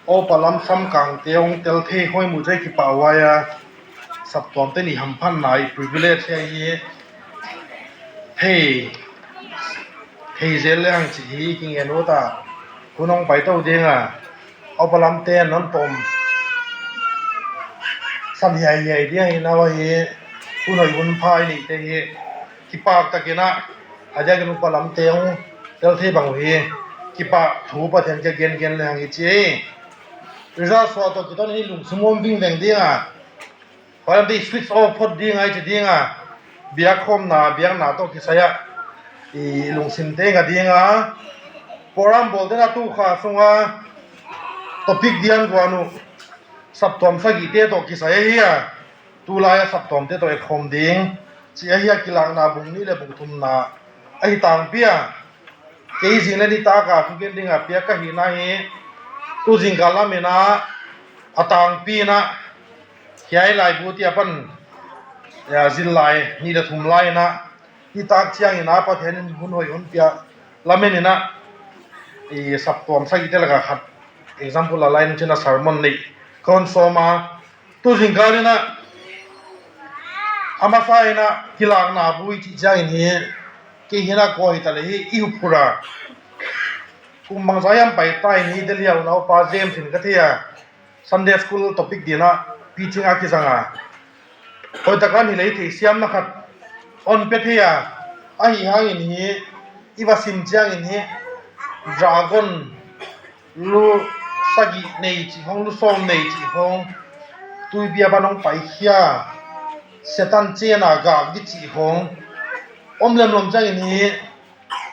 o palam sam kang teong tel the hoi mu jai ki pawaya sap tom te ni ham phan nai privilege hi thei zel lang chi hi king eno ta kunong pai to dinga o palam te non tom sam hi dia hi na wa hi kunoi bun phai ni te hi ki pak ta kina aja ki palam teong tel the bang hi ki pa thu pa then ke gen lang hi chi result so to ki to ni lung sumom wing veng dinga palam di switch off phot dinga chi dinga bia khom na biang na to ki saya i lung sim te nga dinga program bol de na tu kha sunga topic dian gwanu sap tom sa gi te to ki saya hi a tu la ya sap tom te to e khom ding chi a hi ki lang na bung ni le bung thum na ai tang pia ke jing le ni ta ka thu gen dinga pia ka hi na hi tu jing ka la me na atang pi na hiai lai bu ti apan ya zin lai ni da thum lai na ni tak chiang ina pa then hun hoi hun pia la me ni na e sap tom sa gi te la ka khat example la line chena sermon ni kon so ma tu jing ka ni na ama sai na kilang na bui chi chang ni ke hina ko hi ta le hi iu pura kum mang sayam pai tai ni de liao na pa jem thin ka thia Sunday school topic dina teaching a ki sanga oi ta kan hi le thi siam na khat on pe thia a hi hang in hi iwa sim chiang in hi dragon lu sagi nei chi hong lu som nei chi hong tui bia ba nong pai khia setan chena ga gi chi hong omlem lom chang in hi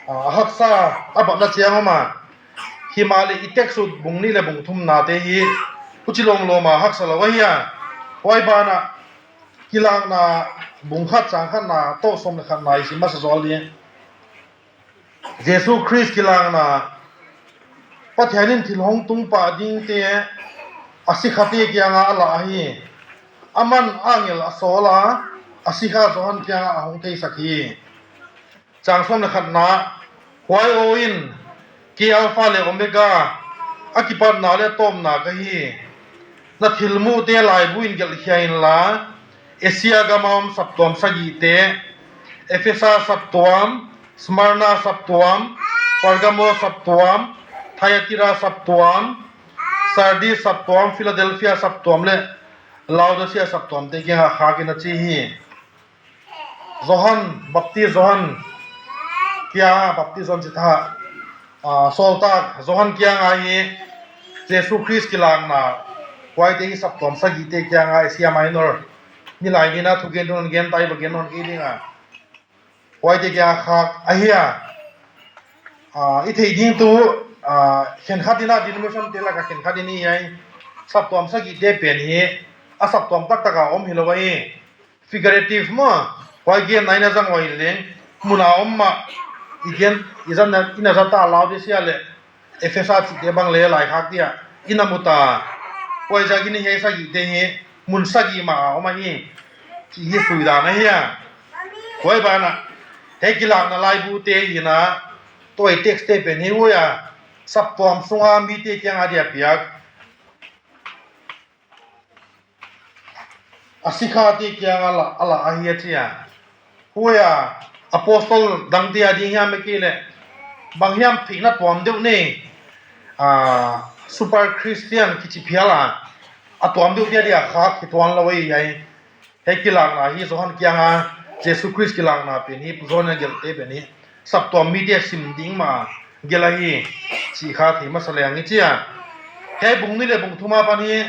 haksa aba na chiang ma himale itek su bungni le bung thum na te hi puchilong lo ma haksa la wa hiya hoi ba na kilang na bung khat chang khan na to som le khan nai si ma sa zol ni Jesus Christ kilang na pathianin thilhong tung pa ding te asikhati kyanga ala hi aman angel asola asikha zohan kyanga ahong thei sakhi changsom le khat na hoi oin ki alpha le omega akipat na le tom na ka hi na thilmu te lai buin gel hiain la asia gamam saptom sagi te efesa saptom smyrna saptom pergamo saptom thyatira saptom sardis saptom philadelphia saptom le laodicea saptom te ki ha ki na chi hi johan kia baptism chitha solta johan kia nga hi Jesus Christ kilang na kwai te saptom sagi te kia nga asia minor ni lai ni na thugen don gen tai ba gen on ki dinga kwai te kia khak ahia I thei ding tu khen khatina denomination te la ka khen khatini ai saptom sagi te pen hi a saptom tak taka om hilawai figurative ma kwai gen nai na jang wai leng muna omma igen izan ina zata laodicea le efesa chi te bang le lai khak dia inamuta koi jagi ni he sagi te he mun sagi ma oma hi chi hi suida na hiya koi ba na he kilang na lai bu te ina toi text te pen hi ya saptom sunga mi te kyang adia piak asikha te kyang ala ahia chia huya apostle dang dia ding ya mekile bangyam phina pom deu ne super christian kichi phiala atom deu dia kha khitwan lawai yai hekilang na hi zohan kyanga Jesus Christ kilang na pe ni puzona gel te be ni saptom media sim ding ma gelahi chi kha thi masale angi chia he bung ni le bung thuma pa ni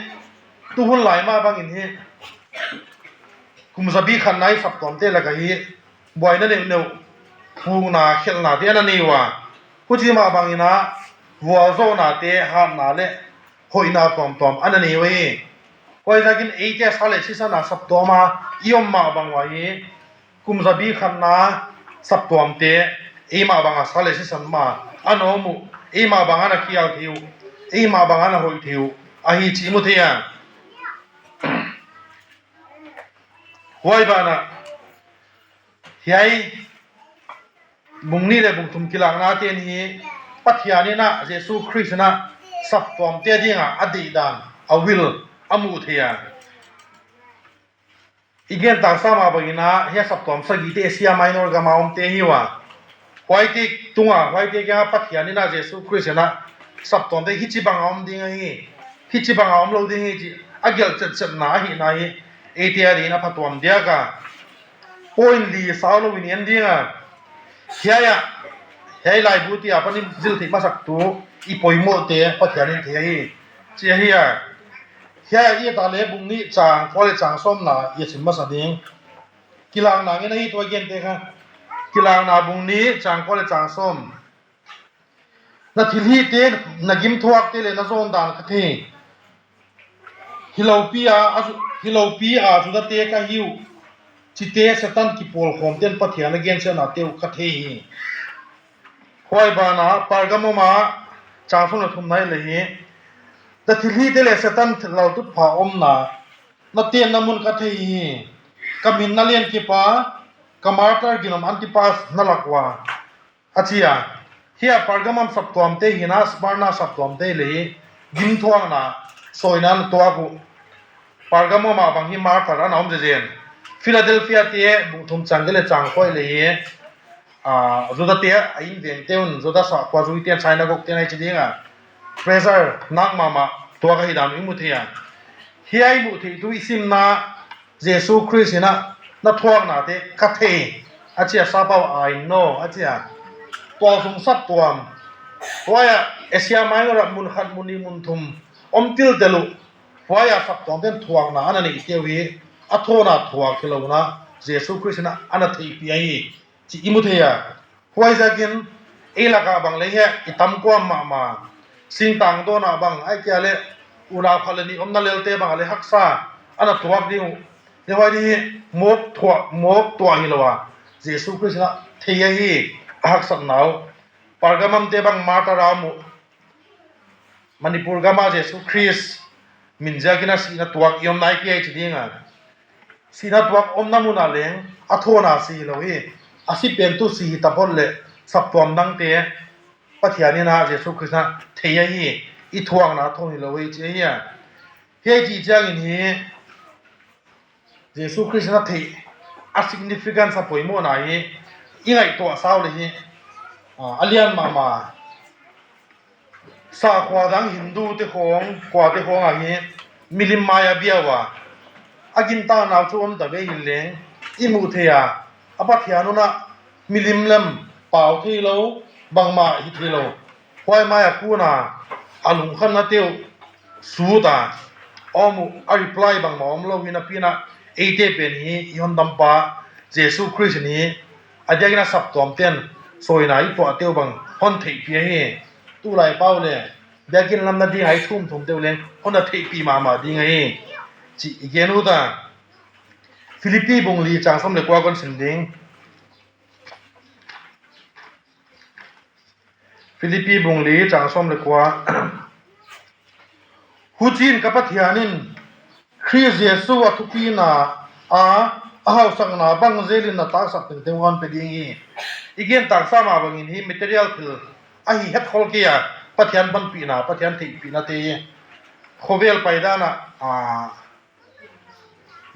tu hun lai ma bang in hi kumzabi khan nai saptom te la ga hi boy na ne hu na khel na te na ni wa kuchi ma bangina wa zo na te ha na le hoina tom anani we koi jagin eite sale sisana saptoma iom ma bangwa hi kumzabi khanna saptom te ema banga sale sisan ma anomu ema banga na kial thiu ema banga na hoi thiu ahi chi mu thia hoi bana hiai bungni le bungthum kilang na ten hi pathiani na Jesus Christ na สับตอมเตียดิงอ่ะอดีดันอวิลอมูเทียอีเกนต่างสามาบางนะเฮียสับตอมสกีเตเซียไมโนร์กามาอมเตหิวะไว้ที่ตุงอ่ะไว้ที่แกปัทยานินาเจสุคริสต์นะสับตอมเตฮิจิบังอมดิงไงฮิจิบังอมโลดิงไงจีอาเกลเจ็ดหนาหินาฮิเอเทียดีนะพัตวมเดียกะโอยลีสาวโลวินเอ็นดิงอ่ะเฮียเฮียไลบูติอาปนิจิลติมาสักตัวอีปอยโมเตปัทยานิเทียฮิเจียเฮียอีตาเลบุงนี้จางพอเลยจางส้มนาเยสิมาสดิงกีฬาหนังนี่นะฮีตัวเกนเตค่ะกีฬาหนาบุงนี้จางพอเลยจางส้มนาทีที่เตนักิมทวักเตเลยนะโซนดานกะเทฮิโลปีอาสุดาเตกะฮิวจิเตสตันกิโปลคอมเตนปัทยานเกนเซนาเตวกะเทฮีควายบานาปาร์กามมาจางส้มนะทุมไหนเลยแต่ที่ที่เดลสตันเราตุพาอมนานาเตียนนามุนกัทเฮีกามินนาเลียนกิปากามาร์ตาร์กินอมอันติปัสนาลักวาอาชียเฮียปาร์กามัมสับตัวมเตหินาสปาร์นาสับตัวมเตเลยกินทวงนาสอยนันตัวกูปาร์กามัมมาบังฮิมาร์ตาร์นาอมเจเจนฟิลาเดลฟิอาเตบุทุมจังเกลจังค่อยเลยจุดเตะอินเดียนเตอุนจุดสักกว่าจุดเตะไชน่ากกเตะไหนจีดิงอ่ะpressure nak mama tua ka hidam imuthia hiai mu thi tu isim na jesu christ na na thuak na te ka the achia sabau ai no achia to sung sat tuam toya asia minor mun khat muni mun thum omtil telu toya sap tom den thuak na anani tewi athona thuak khilo na jesu christ na ana thei pi ai chi imuthia huai jakin elaka bang le he itam ko maสิ่งต่างตัวน่ะบางไอ้แกเลยอุราพลนี่อมนั่นเลเตบางเลยฮักษาอันนั้นตัวดิ้งเดี๋ยวไว้ดีมกตัวหิลวะเยซูคริสต์นะเทียฮีฮักษาหนาวปาร์กามัมเตบังมาตารามุมณีปุรกามาเยซูคริสต์มินจากินาสีนัตัวยอมนายเกียจีดิ้งอ่ะสีนัตัวอมน้ำมุนาเลงอัทโวนาสีเลยอาศิเป็นตุสีตะพลเลยสับตัวดังเตะปัทยานี่นะเยซูคริสต์นะเทียฮีอีทวงนะทงนี่เราเวจีเฮียเฮียจีจ้างอินฮีเยซูคริสต์นะเทียอะ significance สับปอยโมนาฮีอีไงตัวสาวเลยฮีอเลียนมาสาขวาดังฮินดูเตคงขวาเตคงอ่ะฮีมิลิมมายาเบียวะอากินตาหนาวชมตะเวหินเลงอีมูเทียอปัทยานุนะมิลิมเลมเป่าที่เราบางมาฮิตที่เราควายมาอยากกูน่ะอาลุงขันนาเตียวสู้ตาอมูอารีพลายบางมาอมเราวินาพีน่ะเอเตเป็นนี้ยอนดัมปาเยซูคริสต์นี้อาจจะกินสับตัวมเตียนสวยน่ะอีตัวเตียวบางฮอนเทปีเฮตู้ไรเป้าเลยเดี๋ยวกินลำนาดีให้ทุ่มเตียวเลยฮอนเทปีมาดีไงจีอีกอย่างนู้นตาฟิลิปปีบงลีจางสมเด็จกว่ากันสินดิงฟิลิปปีบงลีจางส้มเลยกว่าฮูจินกับปัทยานินคริสเยซูวัตุปีนาอาหาสังนาบังเจลินนาตากสักเต็มวันไปดีงี้อีกอย่างต่างสามาบังอินฮี material คืออาหิเฮ็ดขอลเกียปัทยานบันปีนาปัทยานที่ปีนาเตยโคเวลไปด้านะ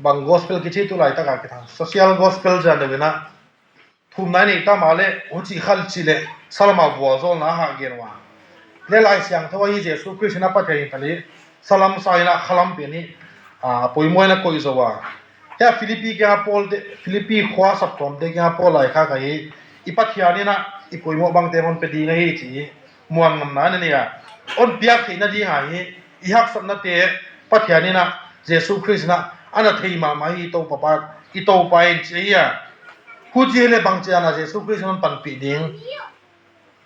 บาง gospel กิจตุไลตากากิทาง social gospel จันเดวินะทุมนายนี่ตามาเลอุจิขัลจิเลสลามาบัวโซลนะฮะเกณฑ์ว่าเลไลเสียงทว่าเยซูคริสต์นะปัจจัยทะเลสลามไซนะขลัมเปนี่ป่วยมวยนะคุยสว่าแค่ฟิลิปปีแกพอลฟิลิปปีขวาสับตอมเด็กแกพอลไลข้ากันอีปัจจัยนี่นะอีป่วยมวยบางเตมันเป็นดีไงจีมวนงำนั้นนี่อ่ะอันเปียกที่นั่นดีหายอีฮักสันนัตเตปัจจัยนี่นะเยซูคริสต์นะอันนั้นที่มาอีโตปะปะอีโตไปจีอ่ะฮูจีเลบังเจานะเยซูคริสต์มันปันปีดิง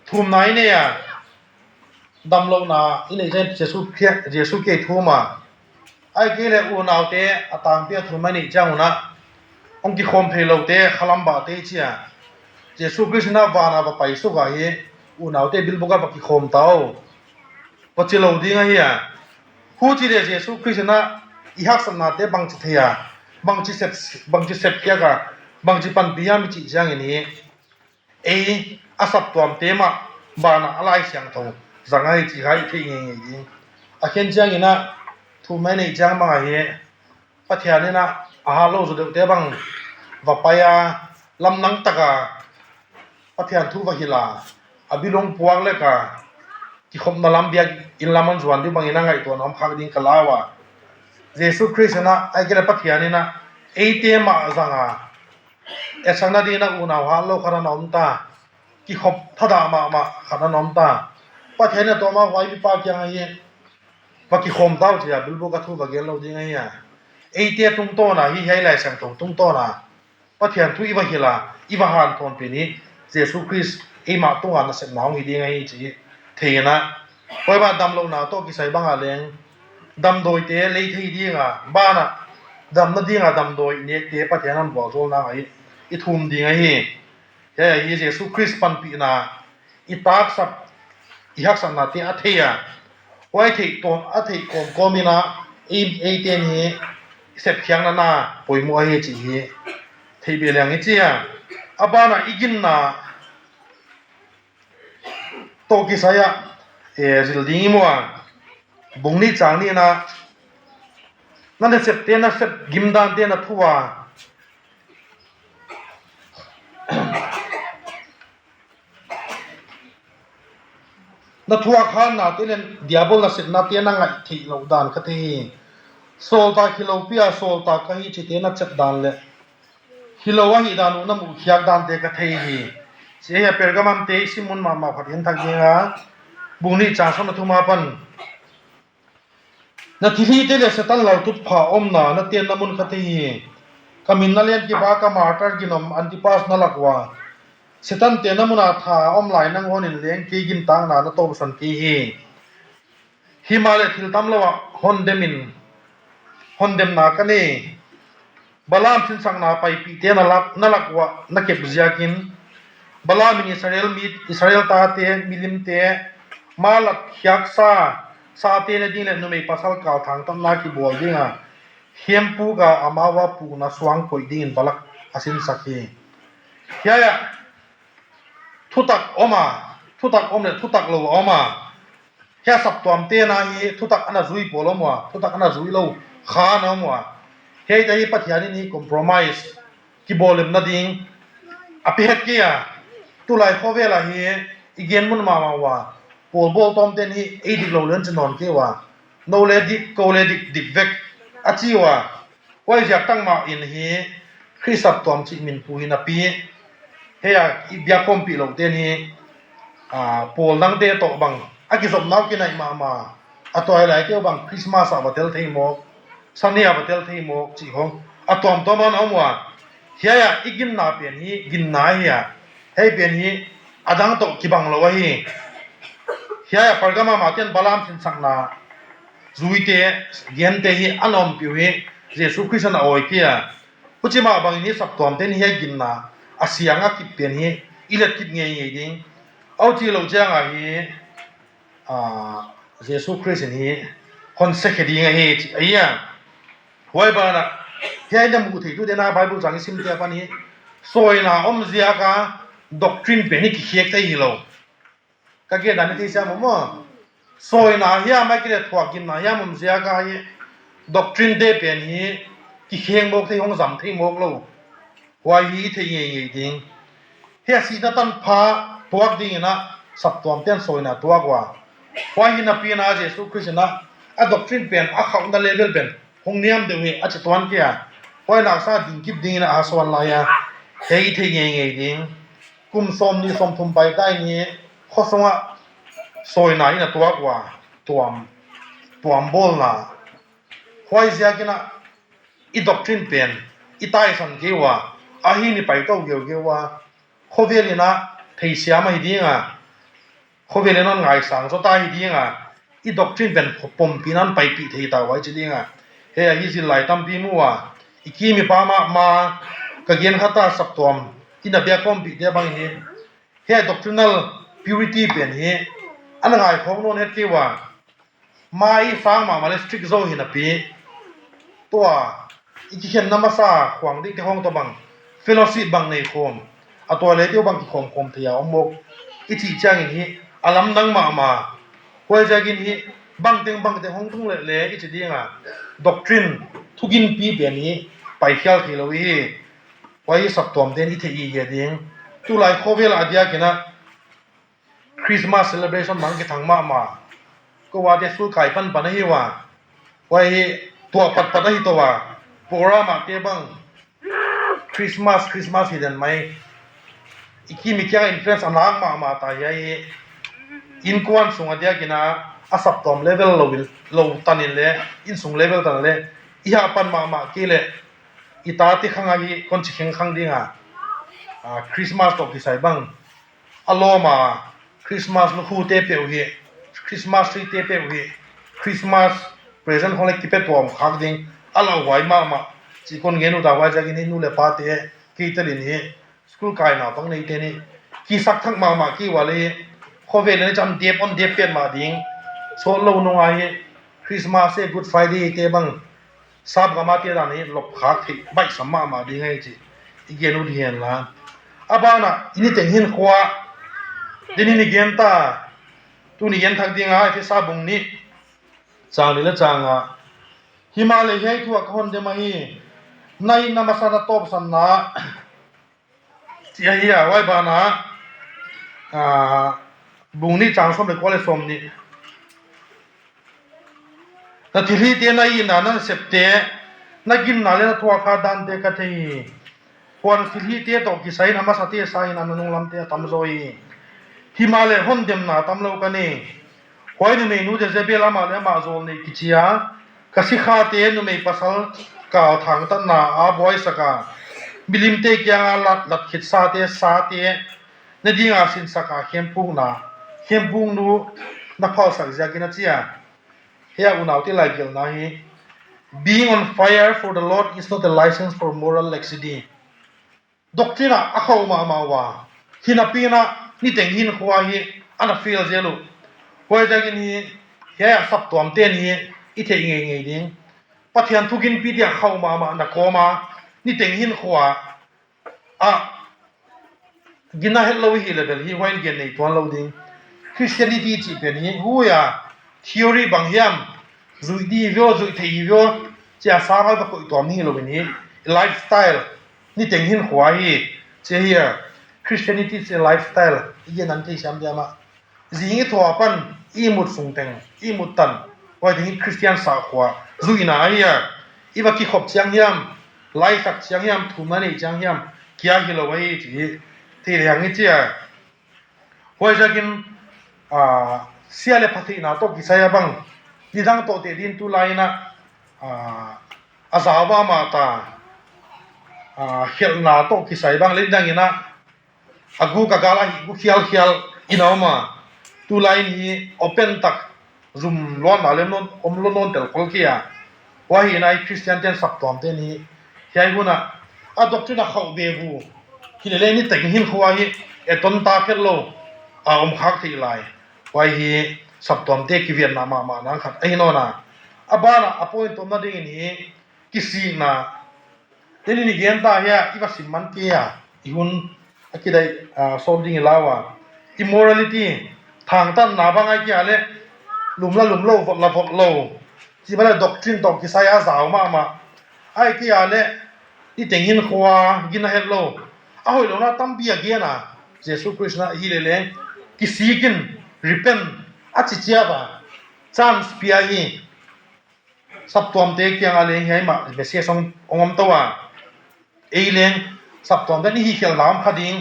ทุมไหนเนี่ยดำลงนาอินเอเจนเยซูเกทุมาไอ้เกลอูนาวเตอตามเปียทุมนี่เจ้านะองค์ที่คอมเพลเตขลัมบาเตเชียเยซูคริสต์นะวานาบไปสุกาเฮอูนาวเตบิลบุกาบักที่คอมเต้าปัจจุบันดีไงเฮียฮูจีเลเยซูคริสต์นะอีฮักสันนาเตบังจิเทียบังจิเซปเกียกะบางจีปันปียามิจิจังอย่างนี้อาศัพท์ตัวเต็มบานาอะไรเสียงทง zangai chi hai thi nge nge akhen chang ina thu mai nei chang ma he pathian ni na a lo zu de te bang va paya lam nang taka pathian thu va hila abilong puang le ka ki khom na lam biak in lamon zuan di bang ina ngai to nom khak ding kalawa Jesus Christ na ai gele pathian ni na ate ma zanga esangna di na una wa lo khara nom ta ki khop thada ma khara nom ta pathian na to ma wai bi pa kyang ai pa ki khom tau chia bilbo ka thu ba gel lo ding ai ya ate tung to na hi hai lai sang tung to na pathian thu i wa hila i wa han thon pe ni Jesus Christ e ma to han na se naung hi ding ai chi theina poi ba dam lo na to ki sai bang a leng dam doi te lei thei dinga ba na dam na dinga dam doi ne te pathian an bo zol na ai i thum ding ai he hi Jesus Christ pan pi na i tak sap i hak san na te a theya wai thei ton a thei kom komina e ten hi sep khyang na poi mo ai chi hi thei be lang chi ya abana igin na to ki saya zil ding mo bungni chang ni na nan sep te na sep gimdan te na thuwa na thuwa khan na te len diabol na sit na te na ngai thi lo dan kha thi sol ta khilo pia sol ta ka hi chi te na chat dan le khilo wa hi dan na mu khyak dan te ka thei hi se ya pergamam te simun ma phat hin thak dinga bungni cha so na thuma pan na thili te le setan lau tut pha om na ten na mun kha thi kamin na len ki ba ka martyr ginom antipas na lakwa setan te na muna tha om lai nang honin leng ki gin tang na to san ki hi male thil tam lawa hondem na ka ni balam sin sang na pai pi te na lakwa na ke bziakin balam ni Israel ta te milim te malak khyak sa te na ding le no me pasal ka thang tam na ki bol dinga hempu ga amawa pu na swang poi din balak asin sakhi ya thutak omle thutak lo oma kya sap tom te na hi thutak ana zui polomwa thutak ana zui lo kha na mwa he dai pathiani ni compromise ki bolem na ding api het kia tulai khowela hi igen mun ma wa pol bol tom ten hi e dik lo len chanon ke wa no le dik ko le dik vek achi wa wai jak tang ma in hi khisap tom chi min pu hin api heya ibya kompi lo ten hi pol nang de to bang akizop naw ki nai ma atoi lai te bang Christmas abatel thei mo sani abatel thei mo chi hong atom to man amwa heya igin na pen hi gin na ya hei pen hi adang to ki bang lo wa hi heya pargama ma ten balam sin sang na zuite gen te hi anom piu hi Jesus Christ na oi kia puchima bang ni sap tom ten hi gin na asianga ki pen hi ilet kit nge nge ding au chi lo jang a hi Jesus Christ ni kon se khedi nge hi aya hoi ba na he na mu thei tu de na Bible jang sim te pa ni soi na om zia ka doctrine pe ni ki khek tai hi lo ka ge dan ti sa mo soi na hi ma ki le thwa kin na ya mum zia ka hi doctrine de pe ni ki kheng mok thei hong zam thei mok lo wai hi thei nge ding he si na tan pha tuak ding na sap tom ten soi na tuak wa wai hi na pi na Jesus Christ na a doctrine pen a khau na level pen hong niam de we a chatwan kia wai na sa ding kip ding na a swan la ya hei thei nge ding kum som ni som thum pai tai ni khosonga soi na ina tuak wa tuam bol na wai zia kina i doctrine pen i tai san ke wa a hi ni pai to ge wa khoweli na thei sia mai dinga khoweli non ngai sang so tai dinga i doctrine ben pom pinan pai pi thei ta wai chi dinga he hi zil lai tam pi mu wa i ki mi pa ma ka gen khata sap tom ina bia kom pi de bang ni he doctrinal purity pen hi an ngai khong non het ke wa mai sang ma le strict zo hi na pi to iki khen namasa khwang dik te hong to bang fellowship bang nei khom atwa le tiu bang ki khom thia omok ithi chang hi alam nang ma วยจะกินฮีบางเต็งห้องทุ่งเละอีจะดีง่ะ doctrine ทุกินปีเปลี่ยนนี้ไปเที่ยวที่เราไว้สับตัวมเด่นอีเทียดิ้งตุลายโควิดอาเดียกันนะคริสต์มาสเซเลบรชั่นมันก็ทั้งมาก็ว่าเดี๋ยวสู้ไก่ปันปันให้ว่าไว้ตัวปัดให้ตัวโปรแกรมเกี่ยบังคริสต์มาสที่เดินไหมอีกที่มีแค่อินฟลูเอนซ์อันนั้นมาตายอินควันส่งอาเดียกันนะอาสับตัวมเลเวลเราตันนี่เลยอินส่งเลเวลตันเลยอีหาปันมากี่เลยอีตาที่ข้างไอ้คนชิคข้างดิ้งคริสต์มาสตกที่ใส่บังอารมณ์มาคริสต์มาสลูกคู่เตะเปียวเฮคริสต์มาสทรีเตะเปียวเฮคริสต์มาสเพรสเซนต์ของเล็กที่เป็นตัวข้างดิ้งอารมณ์ไว้มาจีคนเงินอุตาไว้จากนี้นู่นเลยปาเตะกี่ตลินี่สกูลกายน่ะต้องในเทนี่กี่สักทั้งมากี่วันเลยโควิดเนี่ยจำเดียบเปลี่ยนมาดิ้งโซโล่น้อยคริสต์มาสกูดไฟเดย์เตะบังทราบกันมาเตะด้านนี้หลบขาที่ใบสมมาดิ้งไงจีอีกเงินอุดเหียนละอาบ้านะอินี่เต็งหินขวาเดี๋ยวนี้เงินตาตัวนี้เงินทักดิ้งไอ้ที่ทราบบุงนี้จางนี่ละจางฮิมาลัยให้ทั่วคนเดมาฮีในนามาสนาตบสันนะที่เฮียไว้บ้านะบุงนี้จางสมเลยกว่าเลยสมนี่แต่ที่ที่เดียนายนั่นเสพเตะนักกินนั่นเลยทั่วขาดันเตะกันที่ควรที่ที่เตะตกที่ใส่นามาสเตะใส่นั่นนุ่งลำเตะทำโซยฮิมาลัยคนเดมนาทำโลกันนี่หอยนี่นู่นจะเบลามาเลยมาโซนนี่กิจยากสิขาเตะนู่นไม่ภาษากาวทางตันนาอาบอยสกาบิลิมเตะยังลัดขิดซาเตะนี่ดิ้งอาสินสกาเข้มพุ่งนู่นักพอสักจากินเจียเฮียอุณาวที่ไล่เกี่ยวนะฮี being on fire for the Lord is not a license for moral laxity doctrina อาเข้ามาว่าที่นับปีนะนี่แต่งหินขวาฮีอันนั้นฟีลเจลูหอยจากินฮีเฮียสับตัวมเต้นฮีอีเทงเงยดิ้งปัจจัยทุกินปีเดียเข้ามานักโคมานี่แต่งหินขวากินน่าเห็นเราฮีเลเวลฮีไว้เกินในตัวเราดิ้งChristianity จีเป็นนี้หูยา theory บางอย่างจุดดีวิวจุดที่วิวจะสามารถประกอบตัวนี้เราเป็นนี้ lifestyle นี่แต่งหินขวาฮีเจีย Christianity เป็น lifestyle ยี่นั่นที่ฉันเดียมาสิ่งที่ทั่วไปอีมุดส่งแต่งอีมุดตันว่าที่ Christian สาวขวาจุดไหนอีว่ากี่ขบเชียงยามไลฟ์สักเชียงยามทุ่มนั่นเองเชียงยามกี่อากิโลไว้ที่เรื่องนี้เจียว่าจะกินเสียเลพัฒนาตัวกิจยาบังดิดังตัวเตดินตุลายนะอาสาวามาตาเขียนนาตัวกิจยาบังเล่นดังนะอากูกะกาลาฮิกูเขียลอินเอามาตุลายนี้โอเปนตักซุมล้วนมาเลนนอมล้วนเตลคนกี้ว่าฮีนายคริสเตียนเตนสับตัวเตนี้เฮียกูนะดอกทรินเขาเบบูที่เล่นนี่แต่งหินขวาฮีต้นตาเข็ดโลคักที่ไลว่าฮีสับตัวเตกิเวียนนามานั่งขัดไอ้โน่นะบ้านะพอยตัวนั้นเองนี่กิสินะเดี๋ยวนี้เงินตาเฮียอีว่าสิมันเกียอีหุ่นคิดได้โซนดิ้งลาวะ immorality ทางตันนาบังไอ้เกียเลยลุมโลฟดโลที่มันด็อกทรินตอกกิสายาสาวมาไอ้เกียเลยนี่แต่งหินขวากินนะเฮลโลเอาให้เราหน้าตั้มเบียเกียนะเยซูคริสต์นะฮีเลเลยกิสิกิน repent อาชิเจียบะ chance เปียฮีสับตัวมเตกียงอะไรให้มาเบสเซียสองมตัวเอเลงสับตัวมเตนี่ฮีเขียนน้ำขัดิง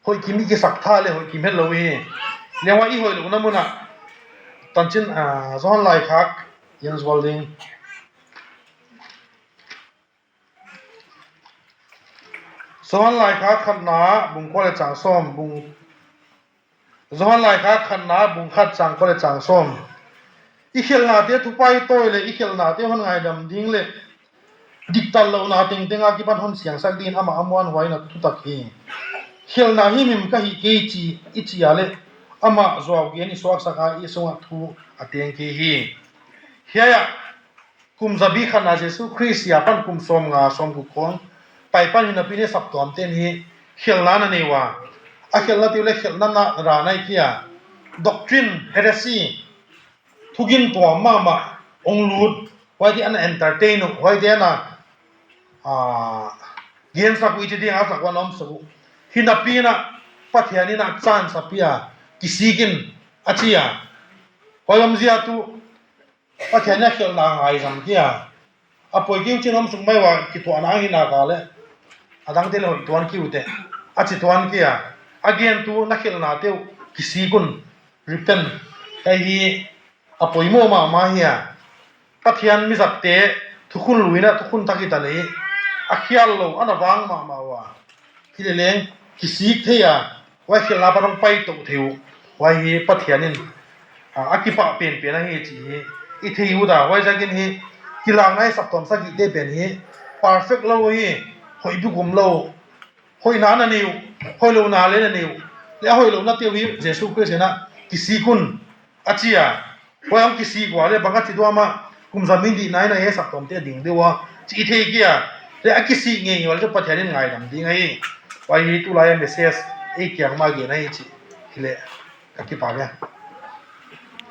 หอยกิมอีกสักท่าเลยหอยกิมเฮลโลเเรียกว่าอีหอยหลงน้ำมันตอนชิ้นซ้อนลายคักยังสวอลดิงซ้อนลายคักขันหนาบุงก็เลยจางส้มบุงซ้อนลายคักขันหนาบุงขัดจางก็เลยจางส้มอีเขียนหนาเตี้ยทุกไปโต้เลยอีเขียนหนาเตี้ยคนไงดำดิ้งเลยดิกตัลเราหนาติงติงอากิบันหอนเสียงสักดินอามาอมวันไว้นะทุตักเองเขียนหนาหิมิมก็ฮิเกจีอิจิอาเลยอามาจวบเกนี่สวกสักอีสงะทูอเตียงเกฮีเฮียคุมจะบีขันอาเจสุคริสยาปันคุมสมงาสมกุคงไปปันหินปีนี้สับตัวมเต้นฮีเขียนหนานี่ว่าอาเขียนหนาที่เล็กเขียนหนาราในเกีย doctrine heresy ทุกินตัวมาองรูดไว้ที่อันเอนเตอร์เทนไว้ที่อันเย็นสักวิธีที่อาสักวันน้อมสักหินาปีนะปัทยานี่นะจานสัพยากิสิกินอาชียพอยมเสียตุปัทยานี่เขียนนางไอ้สัมเกียปอยกิ้วจีน้อมสุงไม่ว่ากิตัวนางหินากาเลดังเทเลหอยตัวนั้นกิ้วเตอาชีตัวนั้นเกียเกียนตัวนักเขียนนาเตียวกิสิกุนริปเปนไอ้ฮีปอยโมมาเฮียปัทยามิสักเตทุกคนลุยนะทุกคนตักิตาเลยเขียนโลอันนั้นวางมาว่าที่เลี้ยงกิสิกเทียไว้เขียนลาปต้องไปตกเที่ยวไว้ปัทยานินกิปะเปลี่ยนนะเฮจีอีเที่ยวด่าไว้จะกินเฮกีฬาไหนสับตอมสักกี่เดเป็นเฮ perfect เราเฮหอยดุกุมเราหอยนานิวหอยโลนาเลนนิวแล้วหอยโลนาเตียวฮิเจสุคริสต์นะกิสิกุนอาชียไว้เอากิสิกว่าเลยบางทีตัวมากุมจามินดีไหนนะเฮสับตอมเตียดิ่งเดียวจีเที่ยกี้แล้วกิสิเงี้ยวันจะปัทยานินไงดำดิ่งไงไว้ตุลายันเมสเซสเกี่ยงมาเกี่ยงไงจีฮิเลกิปะเนี่ย